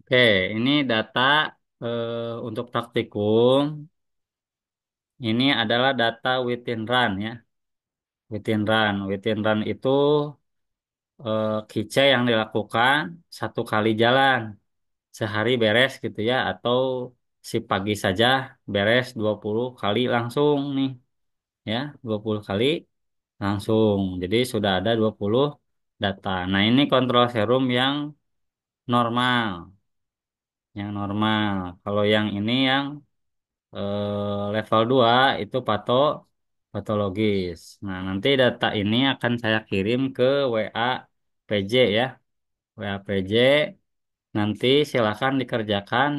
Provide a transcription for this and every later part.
Oke, ini data untuk praktikum. Ini adalah data within run ya. Within run. Within run itu KICE yang dilakukan satu kali jalan. Sehari beres gitu ya. Atau si pagi saja beres 20 kali langsung nih. Ya, 20 kali langsung. Jadi sudah ada 20 data. Nah, ini kontrol serum yang normal. Yang normal. Kalau yang ini yang level 2 itu patologis. Nah, nanti data ini akan saya kirim ke WA PJ ya. WA PJ nanti silakan dikerjakan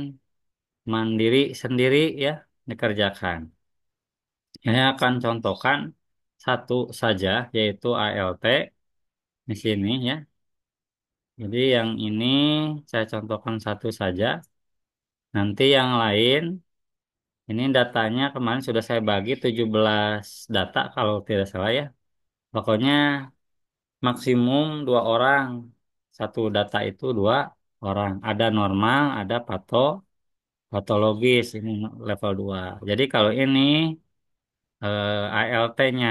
mandiri sendiri ya, dikerjakan. Saya akan contohkan satu saja yaitu ALT di sini ya. Jadi yang ini saya contohkan satu saja. Nanti yang lain ini datanya kemarin sudah saya bagi 17 data kalau tidak salah ya. Pokoknya maksimum dua orang. Satu data itu dua orang. Ada normal, ada patologis. Ini level 2. Jadi kalau ini ALT-nya.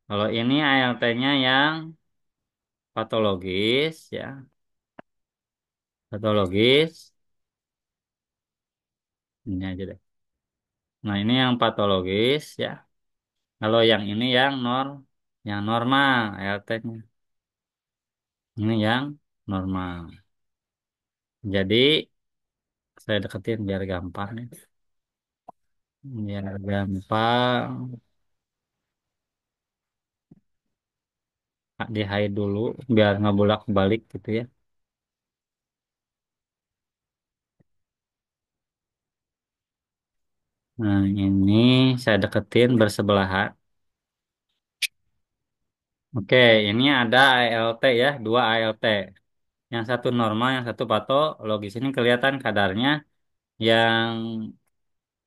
Kalau ini ALT-nya yang patologis ya. Patologis. Ini aja deh. Nah, ini yang patologis ya. Kalau yang ini yang normal ALT-nya. Ini yang normal. Jadi saya deketin biar gampang nih. Biar gampang. Di hide dulu biar nggak bolak-balik gitu ya. Nah, ini saya deketin bersebelahan. Oke, ini ada ALT ya, dua ALT. Yang satu normal, yang satu patologis. Ini kelihatan kadarnya yang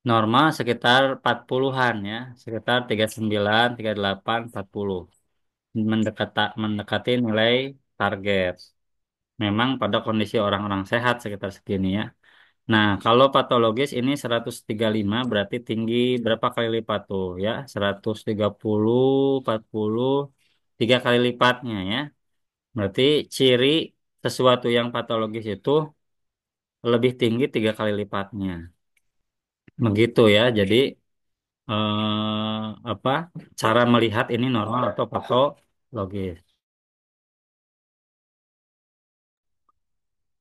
normal sekitar 40-an ya, sekitar 39, 38, 40. Mendekati nilai target. Memang pada kondisi orang-orang sehat sekitar segini ya. Nah, kalau patologis ini 135 berarti tinggi berapa kali lipat tuh ya? 130, 40, 3 kali lipatnya ya. Berarti ciri sesuatu yang patologis itu lebih tinggi 3 kali lipatnya. Begitu ya. Jadi apa? Cara melihat ini normal atau patologis.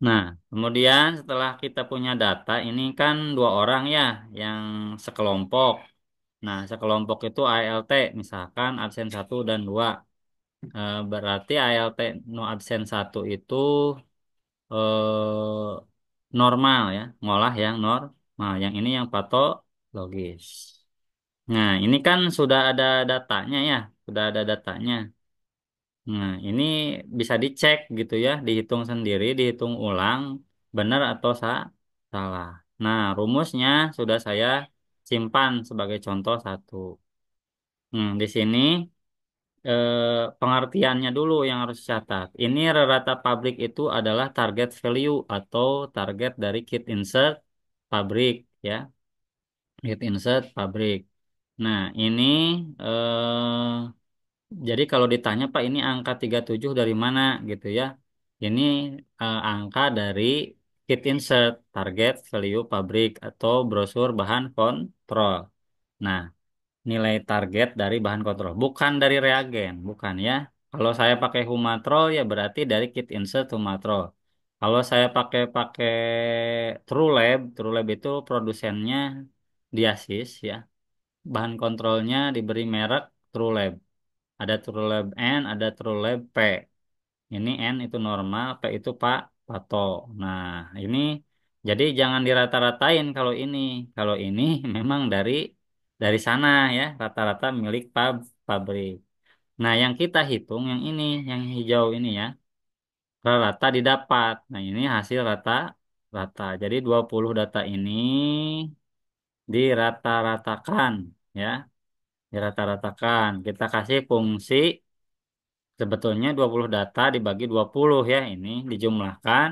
Nah, kemudian setelah kita punya data, ini kan dua orang ya yang sekelompok. Nah, sekelompok itu ALT, misalkan absen satu dan 2. Berarti ALT no absen satu itu eh, normal ya, ngolah yang normal. Yang ini yang patologis. Nah, ini kan sudah ada datanya ya, sudah ada datanya. Nah, ini bisa dicek gitu ya, dihitung sendiri, dihitung ulang, benar atau salah. Nah, rumusnya sudah saya simpan sebagai contoh satu. Di sini pengertiannya dulu yang harus dicatat. Ini rata pabrik itu adalah target value atau target dari kit insert pabrik ya. Kit insert pabrik. Nah, ini jadi kalau ditanya Pak ini angka 37 dari mana gitu ya. Ini angka dari kit insert target value pabrik atau brosur bahan kontrol. Nah, nilai target dari bahan kontrol, bukan dari reagen, bukan ya. Kalau saya pakai Humatrol ya berarti dari kit insert Humatrol. Kalau saya pakai pakai TrueLab itu produsennya Diasis ya. Bahan kontrolnya diberi merek TrueLab. Ada TrueLab N, ada TrueLab P. Ini N itu normal, P itu Pato. Nah, ini jadi jangan dirata-ratain kalau ini. Kalau ini memang dari sana ya, rata-rata milik pabrik. Nah, yang kita hitung yang ini, yang hijau ini ya, rata didapat. Nah, ini hasil rata. Jadi 20 data ini dirata-ratakan ya, dirata-ratakan. Kita kasih fungsi Sebetulnya 20 data dibagi 20 ya, ini dijumlahkan.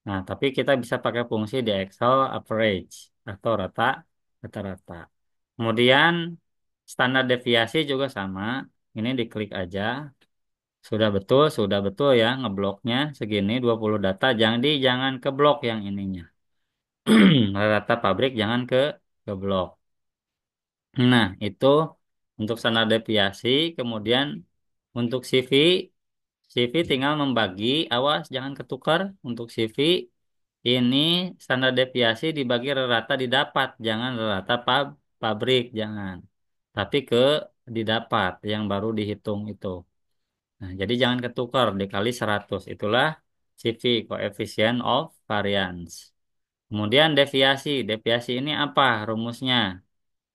Nah, tapi kita bisa pakai fungsi di Excel average atau rata-rata. Kemudian standar deviasi juga sama. Ini diklik aja. Sudah betul ya ngebloknya segini 20 data. Jangan ke blok yang ininya. Rata pabrik jangan ke blok. Nah, itu untuk standar deviasi. Kemudian untuk CV tinggal membagi, awas jangan ketukar. Untuk CV ini standar deviasi dibagi rata didapat, jangan rata pabrik, jangan. Tapi didapat yang baru dihitung itu. Nah, jadi jangan ketukar dikali 100. Itulah CV, coefficient of variance. Kemudian deviasi. Deviasi ini apa rumusnya?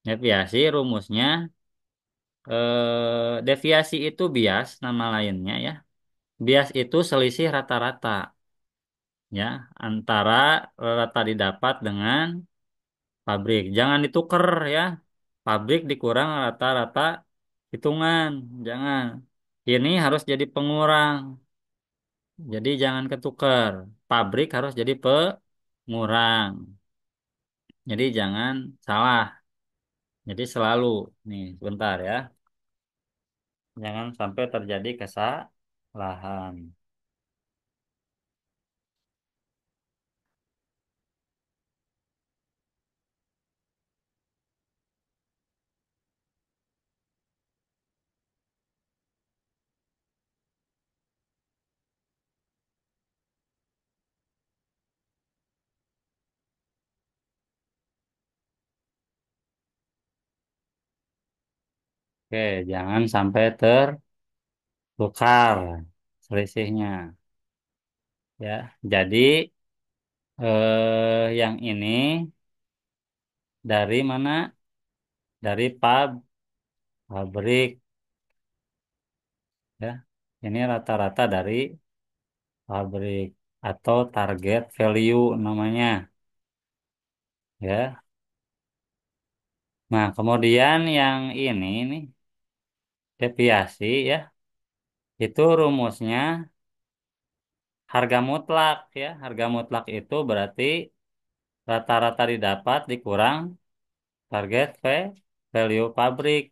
Deviasi rumusnya deviasi itu bias nama lainnya ya. Bias itu selisih rata-rata ya antara rata didapat dengan pabrik. Jangan ditukar ya. Pabrik dikurang rata-rata hitungan. Jangan. Ini harus jadi pengurang. Jadi jangan ketukar. Pabrik harus jadi pengurang. Jadi jangan salah. Jadi selalu nih sebentar ya. Jangan sampai terjadi kesalahan. Oke, jangan sampai tertukar selisihnya ya. Jadi yang ini dari mana? Dari pabrik ya. Ini rata-rata dari pabrik atau target value namanya ya. Nah, kemudian yang ini nih deviasi ya. Itu rumusnya harga mutlak ya. Harga mutlak itu berarti rata-rata didapat dikurang target value pabrik.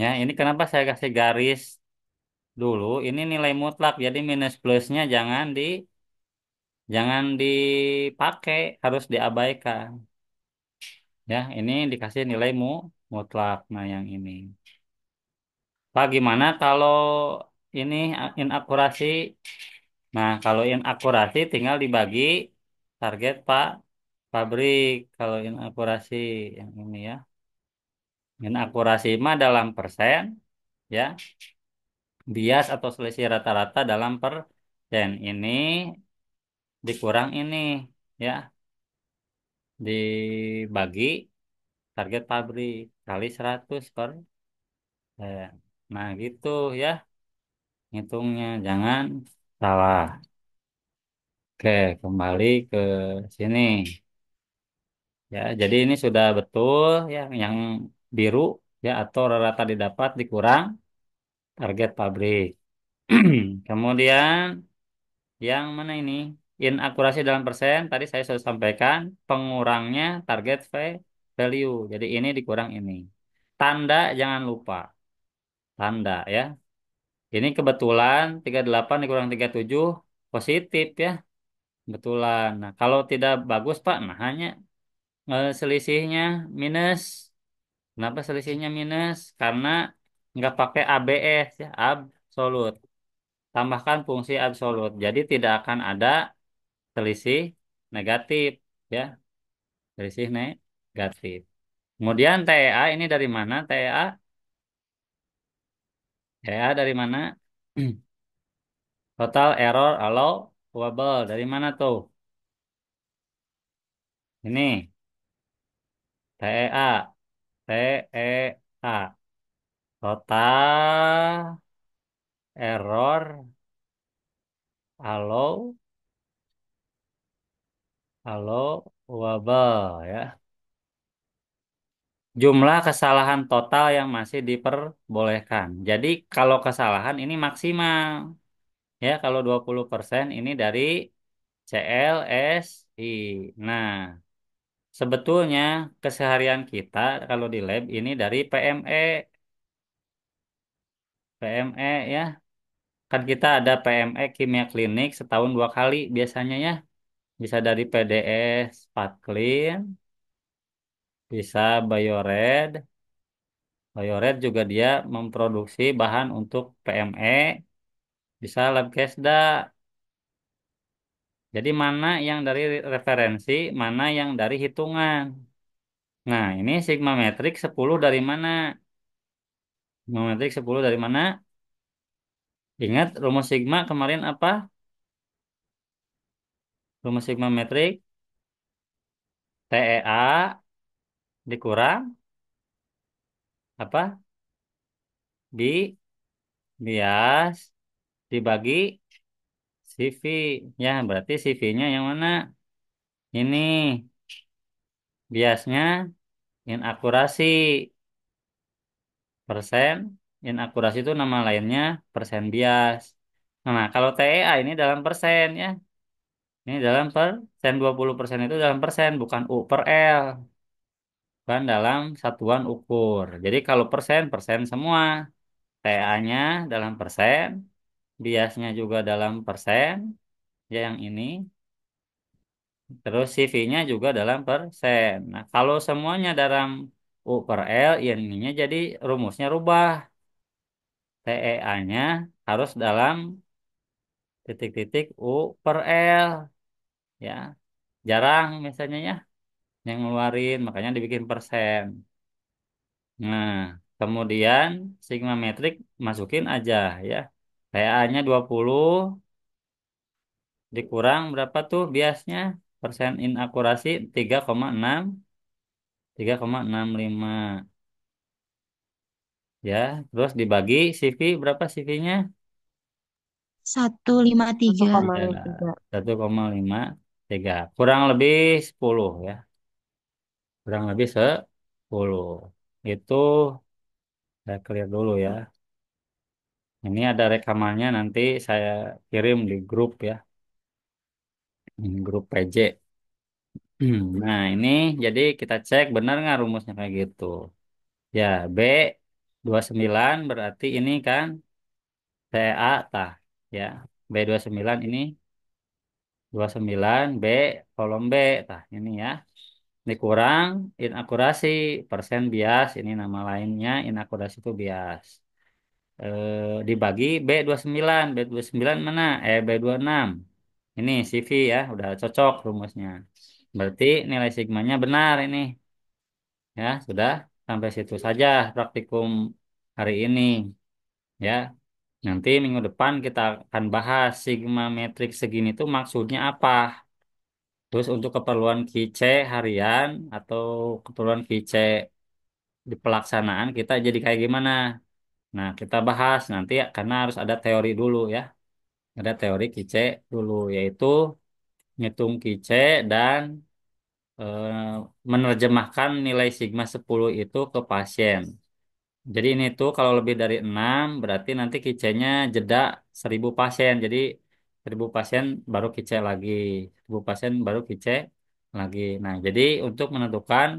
Ya, ini kenapa saya kasih garis dulu. Ini nilai mutlak, jadi minus plusnya jangan dipakai, harus diabaikan. Ya, ini dikasih nilai mutlak. Nah, yang ini. Pak, gimana kalau ini inakurasi? Nah, kalau inakurasi tinggal dibagi target pabrik. Kalau inakurasi yang ini ya. Inakurasi mah dalam persen, ya. Bias atau selisih rata-rata dalam persen. Ini dikurang ini, ya. Dibagi target pabrik kali 100 persen. Nah, gitu ya. Hitungnya jangan salah. Oke, kembali ke sini. Ya, jadi ini sudah betul ya yang biru ya atau rata didapat dikurang target pabrik. Kemudian yang mana ini? Inakurasi dalam persen tadi saya sudah sampaikan pengurangnya target value. Jadi ini dikurang ini. Tanda jangan lupa. Tanda ya. Ini kebetulan 38 dikurang 37 positif ya. Kebetulan. Nah, kalau tidak bagus Pak, nah hanya selisihnya minus. Kenapa selisihnya minus? Karena nggak pakai ABS ya, absolut. Tambahkan fungsi absolut. Jadi tidak akan ada selisih negatif ya, selisih negatif. Kemudian TEA ini dari mana? TEA, TEA dari mana? Total error allowable dari mana tuh? Ini TEA, TEA. Total error allowable ya. jumlah kesalahan total yang masih diperbolehkan. Jadi kalau kesalahan ini maksimal. Ya, kalau 20% ini dari CLSI. Nah, sebetulnya keseharian kita kalau di lab ini dari PME. PME ya. Kan kita ada PME kimia klinik setahun 2 kali biasanya ya. Bisa dari PDS, Patklin, bisa Biored. Biored juga dia memproduksi bahan untuk PME, bisa Labkesda. Jadi mana yang dari referensi, mana yang dari hitungan. Nah, ini sigma metrik 10 dari mana? Sigma metrik 10 dari mana? Ingat rumus sigma kemarin apa? Rumus sigma metrik TEA dikurang apa? Bi bias dibagi CV. Ya, berarti CV-nya yang mana? Ini biasnya inakurasi persen. Inakurasi itu nama lainnya persen bias. Nah, kalau TEA ini dalam persen ya. Ini dalam persen, 20% itu dalam persen, bukan U per L. Bukan dalam satuan ukur. Jadi kalau persen, persen semua. TA-nya dalam persen, biasnya juga dalam persen, ya yang ini. Terus CV-nya juga dalam persen. Nah, kalau semuanya dalam U per L, ya ininya jadi rumusnya rubah. TEA-nya harus dalam titik-titik U per L. Ya, jarang misalnya ya yang ngeluarin, makanya dibikin persen. Nah, kemudian sigma metrik masukin aja ya. TA-nya 20 dikurang berapa tuh biasnya? Persen inakurasi 3,6, 3,65 ya. Terus dibagi CV berapa CV-nya? 153. Ya, 1,53. 1,53. Kurang lebih 10 ya. Kurang lebih 10. Itu saya clear dulu ya. Ini ada rekamannya nanti saya kirim di grup ya. Grup PJ. Nah, ini jadi kita cek benar nggak rumusnya kayak gitu. Ya, B29 berarti ini kan TA tah. Ya, B29 ini 29 B kolom B tah ini ya. Dikurang inakurasi persen bias ini nama lainnya inakurasi itu bias. Dibagi B29. B29 mana? B26. Ini CV ya, udah cocok rumusnya. Berarti nilai sigmanya benar ini. Ya, sudah sampai situ saja praktikum hari ini. Ya, nanti minggu depan kita akan bahas sigma metrik segini itu maksudnya apa. Terus untuk keperluan QC harian atau keperluan QC di pelaksanaan kita jadi kayak gimana. Nah, kita bahas nanti ya, karena harus ada teori dulu ya. Ada teori QC dulu, yaitu ngitung QC dan eh, menerjemahkan nilai sigma 10 itu ke pasien. Jadi ini tuh kalau lebih dari 6 berarti nanti kicenya jeda 1.000 pasien. Jadi 1.000 pasien baru kice lagi. 1.000 pasien baru kice lagi. Nah, jadi untuk menentukan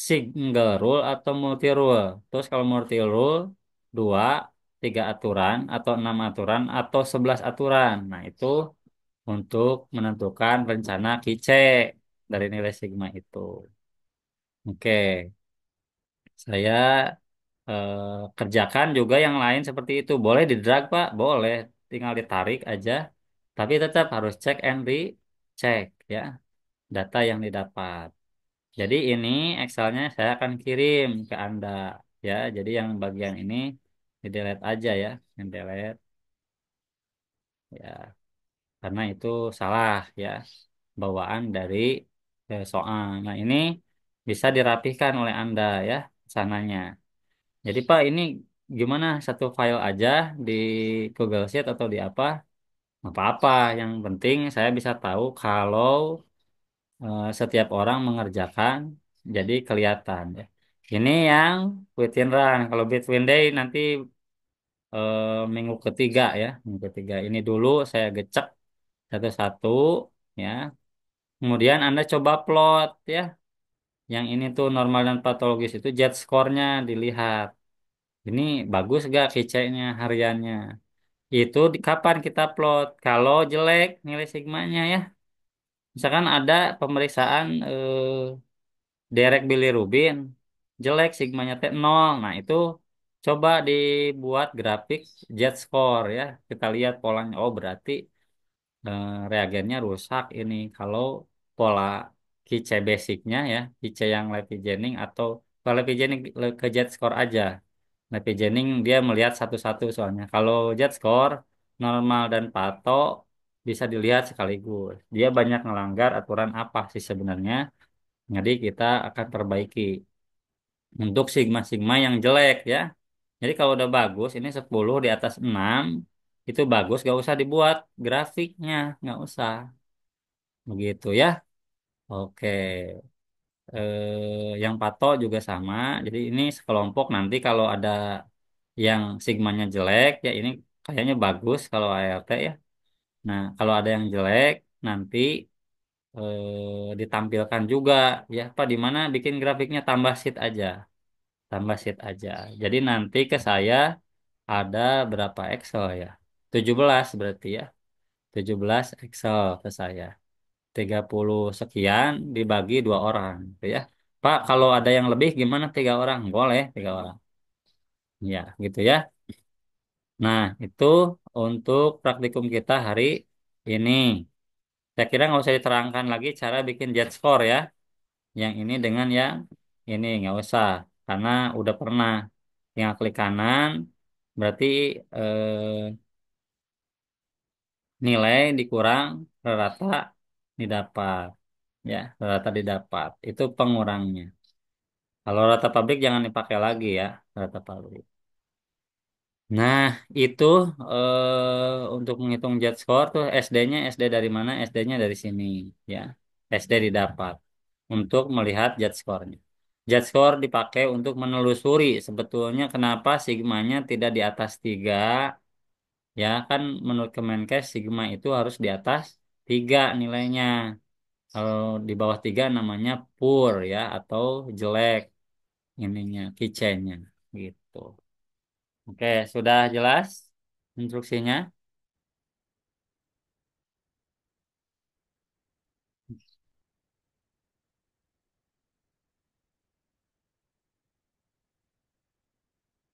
single rule atau multi rule. Terus kalau multi rule 2, 3 aturan atau 6 aturan atau 11 aturan. Nah, itu untuk menentukan rencana kice dari nilai sigma itu. Oke. Saya kerjakan juga yang lain seperti itu. Boleh di drag, Pak? Boleh. Tinggal ditarik aja. Tapi tetap harus cek and recheck ya data yang didapat. Jadi ini Excelnya saya akan kirim ke Anda ya. Jadi yang bagian ini di delete aja ya, yang delete ya. Karena itu salah ya bawaan dari soal. Nah, ini bisa dirapihkan oleh Anda ya sananya. Jadi Pak, ini gimana satu file aja di Google Sheet atau di apa? Nggak apa-apa. Yang penting saya bisa tahu kalau setiap orang mengerjakan, jadi kelihatan ya. Ini yang Within Run. Kalau Between Day nanti minggu ketiga ya. Minggu ketiga. Ini dulu saya gecek satu-satu ya. Kemudian Anda coba plot ya. Yang ini tuh normal dan patologis itu jet score-nya dilihat. Ini bagus gak kiceknya hariannya? Itu kapan kita plot? Kalau jelek nilai sigmanya ya. Misalkan ada pemeriksaan derek bilirubin jelek sigmanya T 0. Nah, itu coba dibuat grafik jet score ya. Kita lihat polanya. Oh, berarti reagennya rusak ini. Kalau pola Kice basicnya ya, Kice yang Lepigening atau kalau Lepigening ke jet score aja. Lepigening dia melihat satu-satu soalnya. Kalau jet score normal dan pato bisa dilihat sekaligus. Dia banyak melanggar aturan apa sih sebenarnya? Jadi kita akan perbaiki untuk sigma-sigma yang jelek ya. Jadi kalau udah bagus, ini 10 di atas 6 itu bagus, gak usah dibuat grafiknya, nggak usah. Begitu ya. Oke. Yang pato juga sama. Jadi ini sekelompok nanti kalau ada yang sigmanya jelek, ya ini kayaknya bagus kalau ART ya. Nah, kalau ada yang jelek, nanti ditampilkan juga ya. Apa di mana bikin grafiknya tambah sheet aja. Tambah sheet aja. Jadi nanti ke saya ada berapa Excel ya? 17 berarti ya. 17 Excel ke saya. 30 sekian dibagi dua orang gitu ya. Pak, kalau ada yang lebih gimana 3 orang? Boleh 3 orang. Ya, gitu ya. Nah, itu untuk praktikum kita hari ini. Saya kira nggak usah diterangkan lagi cara bikin jet score ya. Yang ini dengan yang ini nggak usah. Karena udah pernah. Tinggal klik kanan. Berarti nilai dikurang rata didapat. Ya, rata didapat. Itu pengurangnya. Kalau rata pabrik jangan dipakai lagi ya, rata pabrik. Nah, itu untuk menghitung jet score tuh SD-nya SD dari mana? SD-nya dari sini ya. SD didapat untuk melihat jet score-nya. Jet score dipakai untuk menelusuri sebetulnya kenapa sigmanya tidak di atas 3 ya kan menurut Kemenkes sigma itu harus di atas 3 nilainya. Kalau di bawah 3 namanya poor ya atau jelek ininya kicenya gitu. Oke, sudah jelas instruksinya?